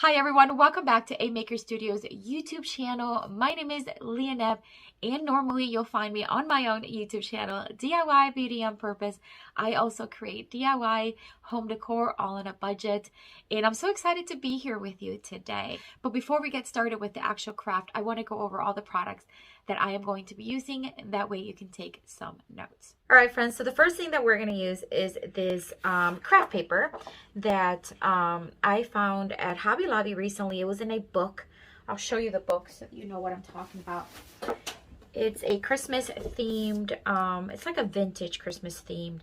Hi everyone, welcome back to A Maker Studios YouTube channel. My name is Leonette, and normally you'll find me on my own YouTube channel, DIY Beauty on Purpose. I also create DIY home decor all on a budget, and I'm so excited to be here with you today. But before we get started with the actual craft, I want to go over all the products that I am going to be using. That way you can take some notes. All right, friends, so the first thing that we're going to use is this craft paper that I found at Hobby Lobby recently. It was in a book. I'll show you the book so you know what I'm talking about. It's a Christmas themed, it's like a vintage Christmas themed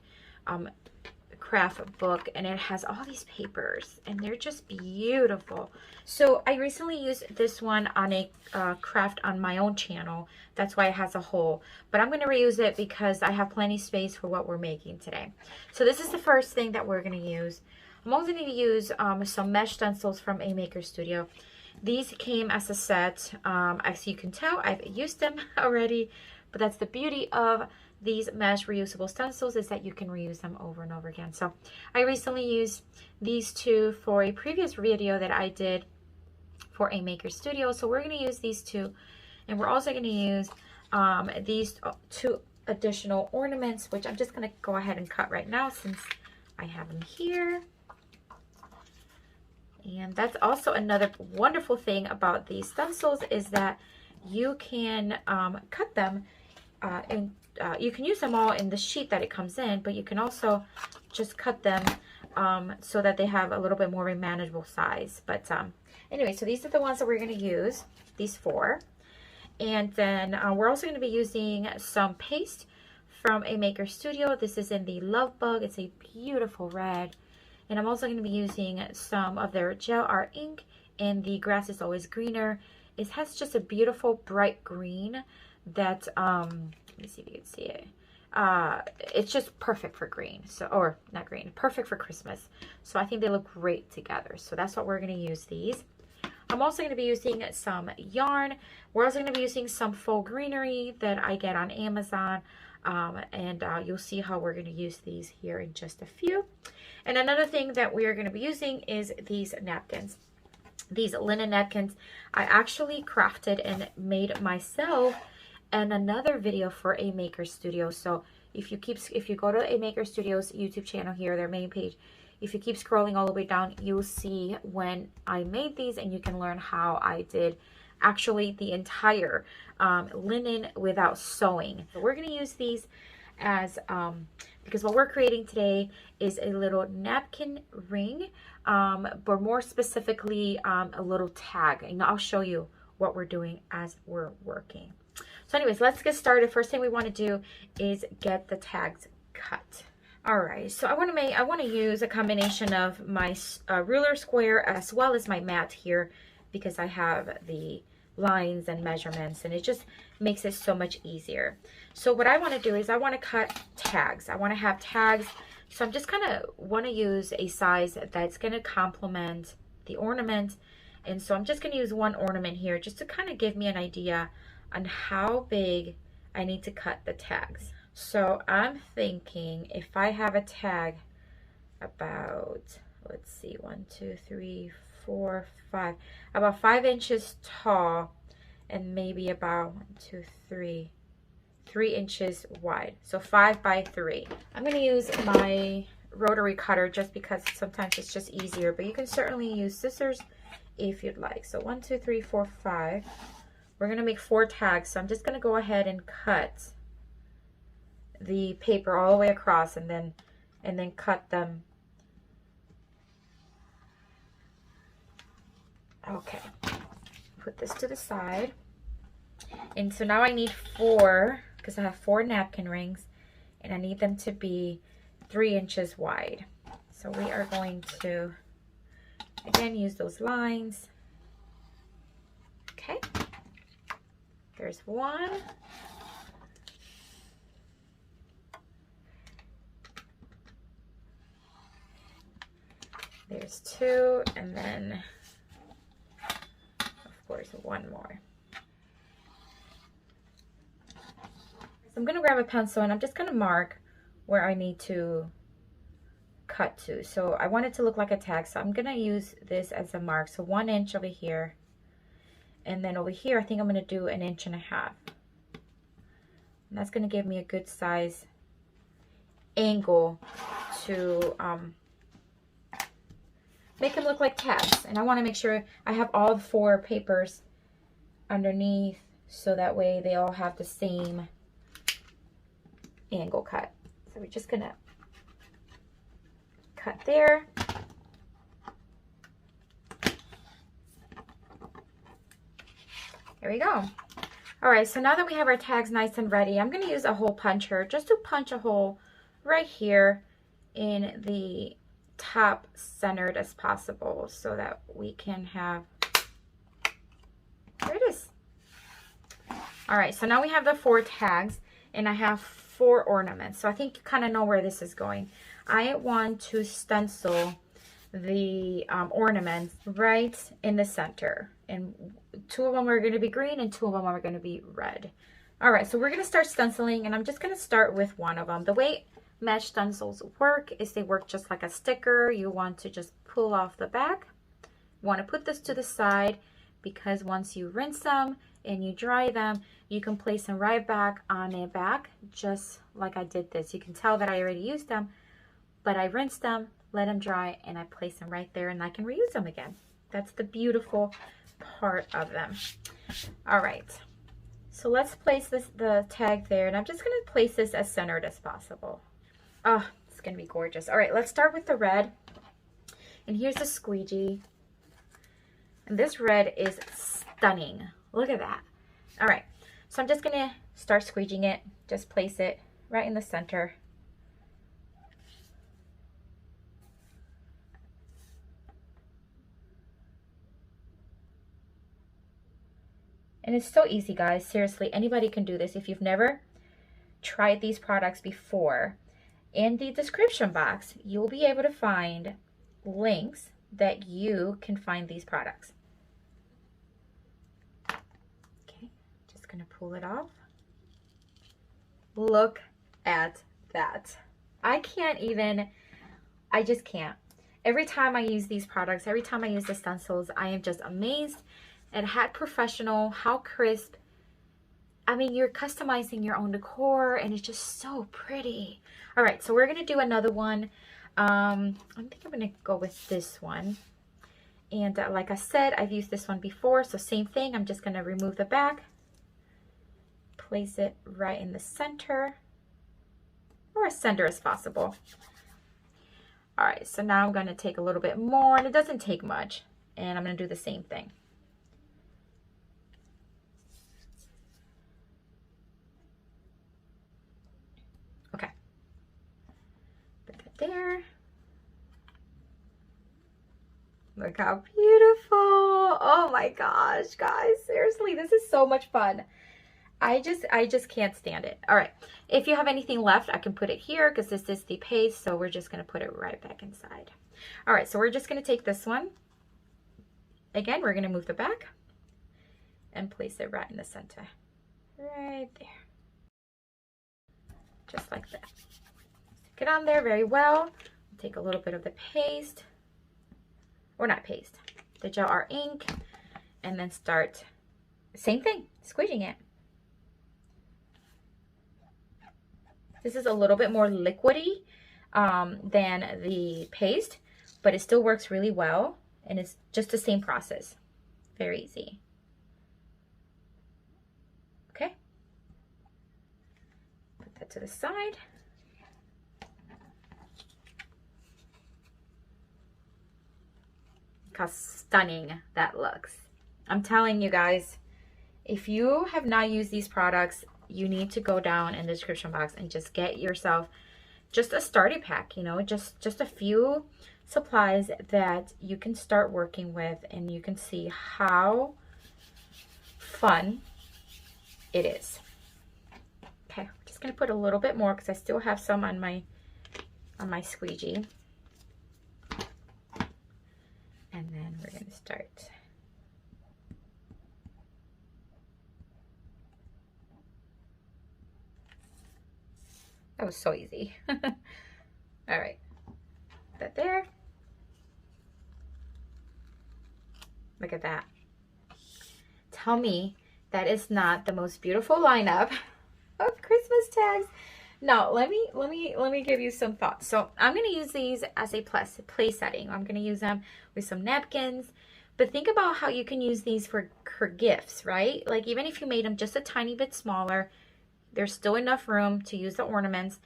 craft book, and it has all these papers and they're just beautiful. So I recently used this one on a craft on my own channel. That's why it has a hole, but I'm going to reuse it because I have plenty of space for what we're making today. So this is the first thing that we're going to use. I'm also going to use some mesh stencils from A Maker Studio. These came as a set. As you can tell, I've used them already, but that's the beauty of these mesh reusable stencils, is that you can reuse them over and over again. So I recently used these two for a previous video that I did for A Maker Studio. So we're going to use these two, and we're also going to use these two additional ornaments, which I'm just going to go ahead and cut right now since I have them here. And that's also another wonderful thing about these stencils, is that you can cut them and you can use them all in the sheet that it comes in, but you can also just cut them so that they have a little bit more of a manageable size. But anyway, so these are the ones that we're going to use, these four. And then we're also going to be using some paste from A Maker Studio. This is in the Love Bug. It's a beautiful red. And I'm also going to be using some of their gel art ink in the Grass is Always Greener. It has just a beautiful bright green that let me see if you can see it. It's just perfect for green, so, or not green, perfect for Christmas. So I think they look great together. So that's what we're going to use these. I'm also going to be using some yarn. We're also going to be using some faux greenery that I get on Amazon. And you'll see how we're going to use these here in just a few. And another thing that we are going to be using is these napkins. These linen napkins I actually crafted and made myself in another video for A Maker Studio. So if you go to A Maker Studio's YouTube channel here, their main page, if you keep scrolling all the way down, you'll see when I made these, and you can learn how I did actually the entire linen without sewing. So we're going to use these as because what we're creating today is a little napkin ring, but more specifically a little tag, and I'll show you what we're doing as we're working. So anyways, let's get started. First thing we want to do is get the tags cut. All right, so I want to use a combination of my ruler square as well as my mat here, because I have the lines and measurements, and it just makes it so much easier. So what I want to do is I want to cut tags. I want to have tags. So I'm just kind of want to use a size that's going to complement the ornament. And so I'm just going to use one ornament here just to kind of give me an idea on how big I need to cut the tags. So I'm thinking if I have a tag about, let's see, 1, 2, 3, 4, 5, about 5 inches tall, and maybe about 1, 2, 3 inches wide. So 5 by 3. I'm going to use my rotary cutter just because sometimes it's just easier, but you can certainly use scissors if you'd like. So 1, 2, 3, 4, 5. We're going to make 4 tags, so I'm just going to go ahead and cut the paper all the way across, and then cut them. Okay, put this to the side. And so now I need 4, because I have 4 napkin rings, and I need them to be 3 inches wide. So we are going to, again, use those lines. Okay, there's 1. There's 2, and then of course 1 more. So I'm going to grab a pencil, and I'm just going to mark where I need to cut to. So I want it to look like a tag. So I'm gonna use this as a mark. So 1 inch over here. And then over here, I think I'm gonna do 1.5 inches. And that's gonna give me a good size angle to make them look like tabs. And I wanna make sure I have all 4 papers underneath so that way they all have the same angle cut. So we're just gonna cut there. There we go. All right, so now that we have our tags nice and ready, I'm gonna use a hole puncher just to punch a hole right here in the top centered as possible so that we can have, there it is. All right, so now we have the 4 tags and I have 4 ornaments. So I think you kind of know where this is going. I want to stencil the ornaments right in the center, and 2 of them are going to be green and 2 of them are going to be red. All right, so we're going to start stenciling, and I'm just going to start with 1 of them. The way mesh stencils work is they work just like a sticker. You want to just pull off the back. You want to put this to the side because once you rinse them and you dry them, you can place them right back on their back, just like I did this. You can tell that I already used them, but I rinsed them, let them dry, and I place them right there, and I can reuse them again. That's the beautiful part of them. All right, so let's place the tag there, and I'm just gonna place this as centered as possible. Oh, it's gonna be gorgeous. All right, let's start with the red, and here's the squeegee, and this red is stunning. Look at that. All right, so I'm just gonna start squeegeeing it. Just place it right in the center. And it's so easy, guys. Seriously, anybody can do this. If you've never tried these products before, in the description box, you'll be able to find links that you can find these products. Okay, just gonna pull it off. Look at that. I just can't. Every time I use these products, every time I use the stencils, I am just amazed at how professional, how crisp. I mean, you're customizing your own decor and it's just so pretty. All right, so we're gonna do another one. I think I'm gonna go with this one. And like I said, I've used this one before, so same thing. I'm just gonna remove the back, place it right in the center, or as center as possible. All right, so now I'm gonna take a little bit more, and it doesn't take much, and I'm gonna do the same thing. Okay, put that there. Look how beautiful. Oh my gosh, guys, seriously, this is so much fun. I just can't stand it. All right, if you have anything left, I can put it here because this is the paste, so we're just gonna put it right back inside. All right, so we're just gonna take this one. Again, we're gonna move the back and place it right in the center. Right there. Just like that. Stick it on there very well. Take a little bit of the paste, or not paste, the gel art ink, and then start, same thing, squeezing it. This is a little bit more liquidy than the paste, but it still works really well, and it's just the same process. Very easy. Okay. Put that to the side. Look how stunning that looks. I'm telling you guys, if you have not used these products, you need to go down in the description box and just get yourself just a starter pack, you know, just a few supplies that you can start working with, and you can see how fun it is. Okay, I'm just gonna put a little bit more because I still have some on my squeegee. And then we're gonna start. That was so easy. All right. there. Look at that. Tell me that is not the most beautiful lineup of Christmas tags. Now, let me give you some thoughts. So I'm going to use these as a place setting. I'm going to use them with some napkins. But think about how you can use these for gifts, right? Like even if you made them just a tiny bit smaller, there's still enough room to use the ornaments.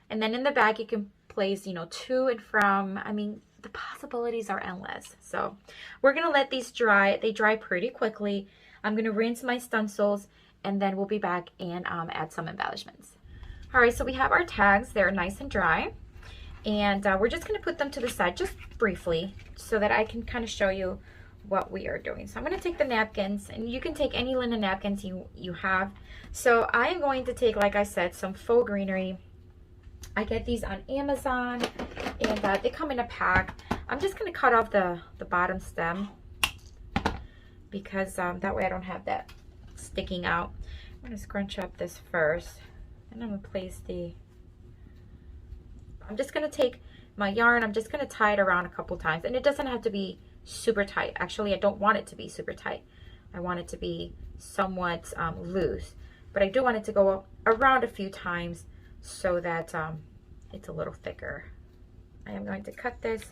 And then in the back, you can place, you know, to and from. I mean, the possibilities are endless. So we're going to let these dry. They dry pretty quickly. I'm going to rinse my stencils, and then we'll be back and add some embellishments. All right, so we have our tags. They're nice and dry. And we're just going to put them to the side just briefly so that I can kind of show you what we are doing. So I'm going to take the napkins, and you can take any linen napkins you have. So I am going to take, like I said, some faux greenery. I get these on Amazon, and they come in a pack. I'm just going to cut off the bottom stem because that way I don't have that sticking out. I'm going to scrunch up this first, and I'm going to place I'm just going to take my yarn, I'm just going to tie it around a couple times, and it doesn't have to be super tight. Actually, I don't want it to be super tight. I want it to be somewhat loose, but I do want it to go around a few times so that it's a little thicker. I am going to cut this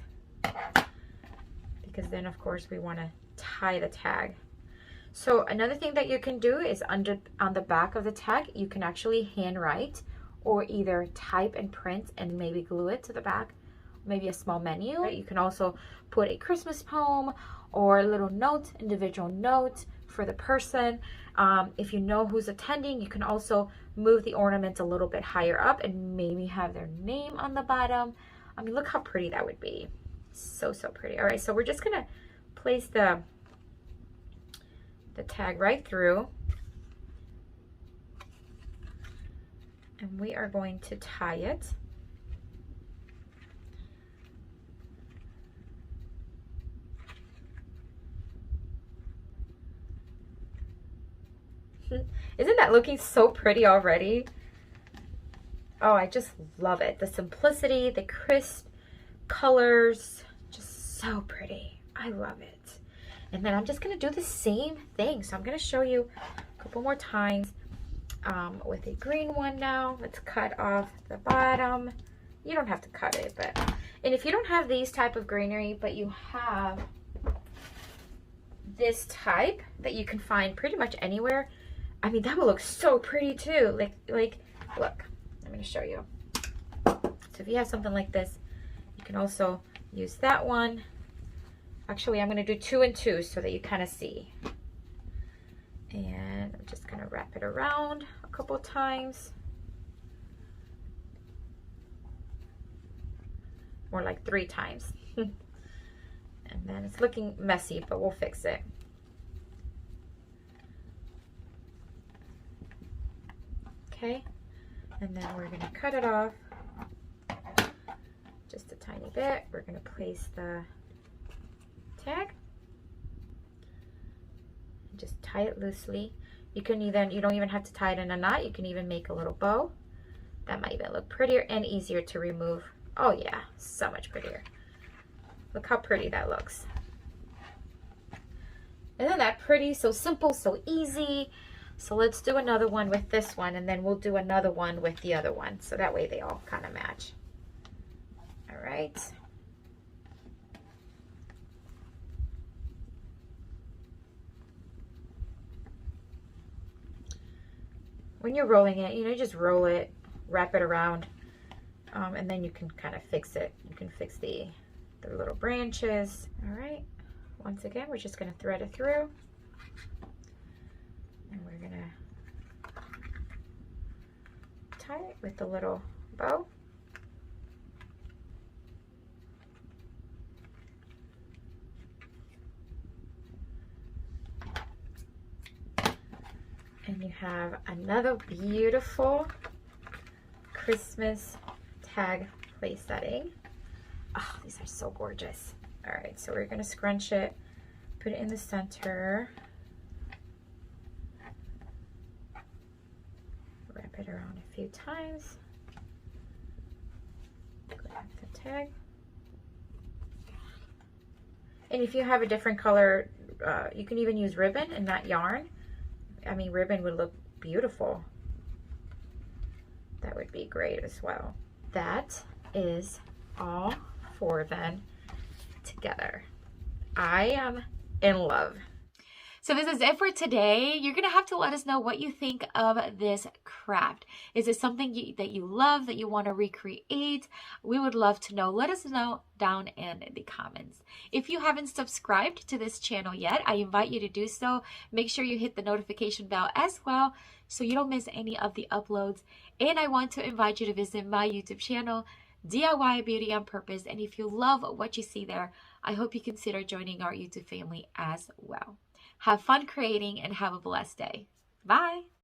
because then of course we want to tie the tag. So another thing that you can do is on the back of the tag, you can actually handwrite or either type and print and maybe glue it to the back, maybe a small menu. You can also put a Christmas poem or a little note, individual note for the person. If you know who's attending, you can also move the ornament a little bit higher up and maybe have their name on the bottom. I mean, look how pretty that would be. So, so pretty. All right, so we're just gonna place the tag right through. And we are going to tie it. Isn't that looking so pretty already? Oh, I just love it. The simplicity, the crisp colors, just so pretty. I love it. And then I'm just going to do the same thing. So I'm going to show you a couple more times with a green one now. Let's cut off the bottom. You don't have to cut it, but... And if you don't have these type of greenery, but you have this type that you can find pretty much anywhere, I mean, that will look so pretty too. Like, look, I'm going to show you. So if you have something like this, you can also use that one. Actually, I'm going to do 2 and 2 so that you kind of see. And I'm just going to wrap it around a couple times. More like 3 times. And then it's looking messy, but we'll fix it. Okay, and then we're going to cut it off just a tiny bit. We're going to place the tag and just tie it loosely. You don't even have to tie it in a knot. You can even make a little bow. That might even look prettier and easier to remove. Oh yeah, so much prettier. Look how pretty that looks. Isn't that pretty? So simple, so easy. So let's do another one with this one, and then we'll do another one with the other one. So that way they all kind of match. All right. When you're rolling it, you just roll it, wrap it around, and then you can kind of fix it. You can fix the little branches. All right. Once again, we're just going to thread it through. And we're going to tie it with the little bow. And you have another beautiful Christmas tag place setting. Oh, these are so gorgeous. All right, so we're going to scrunch it, put it in the center. Wrap it around a few times. Grab the tag. And if you have a different color, you can even use ribbon and not yarn. I mean, ribbon would look beautiful. That would be great as well. That is all 4 then together. I am in love. So this is it for today. You're going to have to let us know what you think of this craft. Is it something that you love, that you want to recreate? We would love to know. Let us know down in the comments. If you haven't subscribed to this channel yet, I invite you to do so. Make sure you hit the notification bell as well so you don't miss any of the uploads. And I want to invite you to visit my YouTube channel, DIY Beauty on Purpose. And if you love what you see there, I hope you consider joining our YouTube family as well. Have fun creating and have a blessed day. Bye.